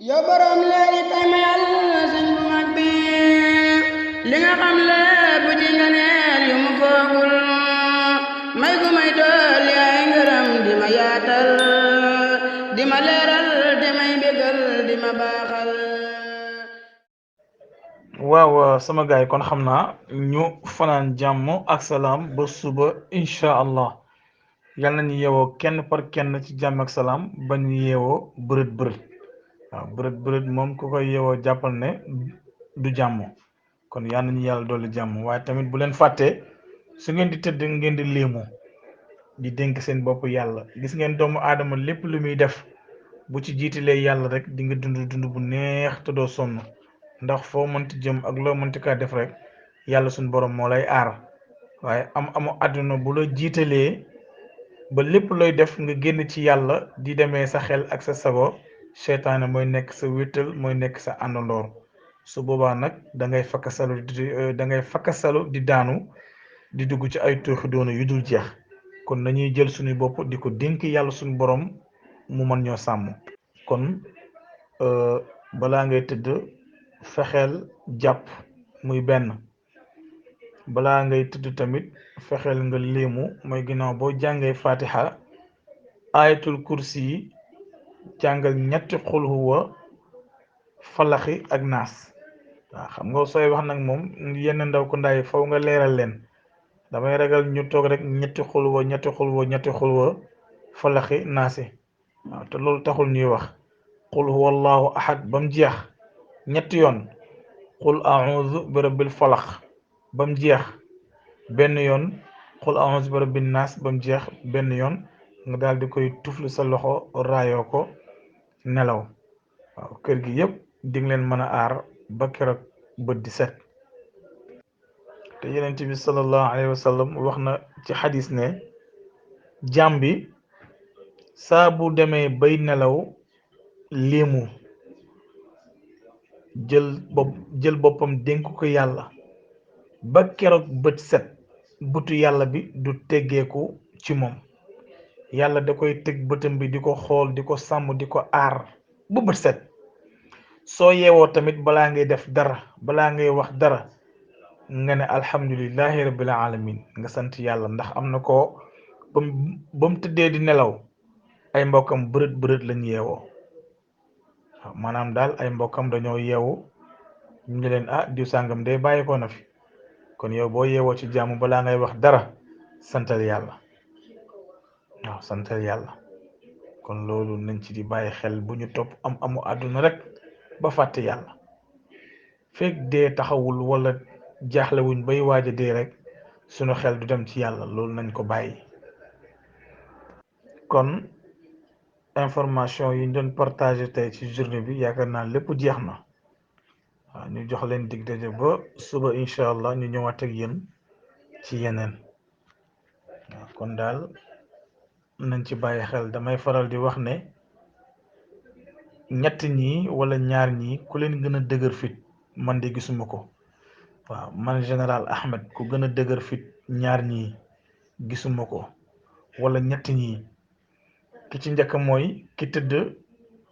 yow borom leeri tay ma yàlla sëñ bu mag bi li nga xam lépp ci nga neel yu mu foogul may gu may dool yaay ngërëm di ma yaatal di ma leeral di may bégal di ma baaxal. waaw sama gaay kon xam naa ñu fanaan jàmm ak salaam ba suba incha allah yal nañu yeewoo kenn par kenn ci jàmm ak salaam ba ñu yeewoo bërët bërët waaw bërët moom ku koy yeewoo jàppal ne du jàmm kon yal nañu yàlla dolli jàmm waaye tamit bu leen fàttee su ngeen di tëdd ngeen di léemu di dénk seen bopp yàlla gis ngeen doomu aadama lépp lu muy def bu ci jiitalee yàlla rek di nga dund bu neex te doo sonn ndax foo mënti jëm ak loo mënti kaa def rek yàlla suñu borom moo lay aar waaye amu àdduna bu la jiitalee ba lépp looy def nga génn ci yàlla di demee sa xel ak sa sago seytaane mooy nekk sa wéttal mooy nekk sa àndandoor su boobaa nag da ngay fakkasalu di daanu di dugg ci ay tooxi doona yu dul jeex kon nañuy jël suñu bopp di ko dénk yàlla suñu borom mu mën ñoo sàmm kon balaa ngay tëdd fexeel jàpp muy benn balaa ngay tëdd tamit fexeel nga léemu mooy ginnaaw boo jàngee fatiha ayatul kursi yi jàngal ñetti xul huwa falaxi ak naas waaw xam nga sooy wax nag moom yenn ndaw ko ndaay faw nga leeral leen damay ragal ñu toog rek ñetti xul huwa falaxi naasi waaw te loolu taxul ñuy wax qul huwa allahu ahad ba mu jeex ñetti yoon qul a'udhu bi rabbil falax ba mu jeex benn yoon qul a'udhu bi rabbin naas ba mu jeex benn yoon nga daal di koy tuflu sa loxo raayoo ko nelaw waaw kër gi yëpp di nga leen mën a aar ba keroog bët di set te Yonent bi sallallahu alayhi wa sallam wax na ci xadis ne jaam bi saa bu demee bay nelaw léemu jël boppam dénk ko yàlla ba keroog bët set bëtu yàlla bi du teggeeku ci moom yàlla da koy teg bëtam bi di ko xool di ko sàmm di ko aar ba bët set soo yeewoo tamit balaa ngay def dara balaa ngay wax dara nga ne alhamdulillahi rabbil alamin nga sant yàlla ndax am na ko ba mu tëddee di nelaw ay mbokkam bërët lañ yeewoo waaw maanaam daal ay mbokkam dañoo yeewu ñu ne leen diw sàngam day bàyyi ko na fi kon yow boo yeewoo ci jàmm balaa ngay wax dara santal yàlla waaw santal yàlla kon loolu nañ ci di bàyyi xel bu ñu topp amu àdduna rek ba fàtte yàlla fekk dee taxawul wala jaaxlewuñ bay waaj a dee rek sunu xel du dem ci yàlla loolu nañ ko bàyyi kon information yi ñu doon partagé tey ci journée bi yaakaar naa lépp jeex na waaw ñu jox leen dig daje ba suba incha allah ñu ñëwaat ak yéen ci yeneen waaw kon daal nañ ci bàyyi xel damay faral di wax ne ñett ñi wala ñaar ñi ku leen gën a dëgër fit man de gisuma ko waaw man général Ahmed ku gën a dëgër fit ñaar ñi gisuma ko wala ñett ñi ki ci njëkk mooy ki tëdd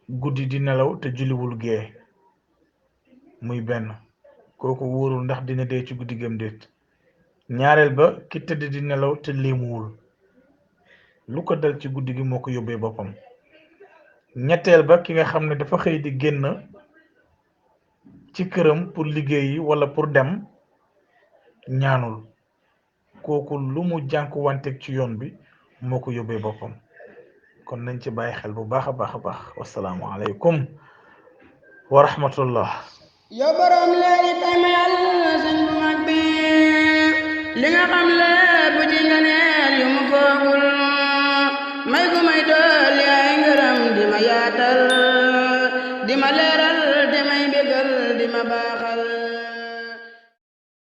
guddi di nelaw te julliwul gee muy benn kooku wóorul ndax dina dee ci guddi gëm déet ñaareel ba ki tëdd di nelaw te léemuwul lu ko dal ci guddi gi moo ko yóbbee boppam ñetteel ba ki nga xam ne dafa xëy di génn ci këram pour liggéeyi wala pour dem ñaanul kooku lu mu jànkuwanteeg ci yoon bi moo ko yóbbee boppam kon nañ ci bàyyi xel bu baax a baax wasalaamu aleykum wa rahmatullah yow borom leeri tay ma yàlla sëñ bu mag bi li nga xam lépp ci nga neel yu mu foogul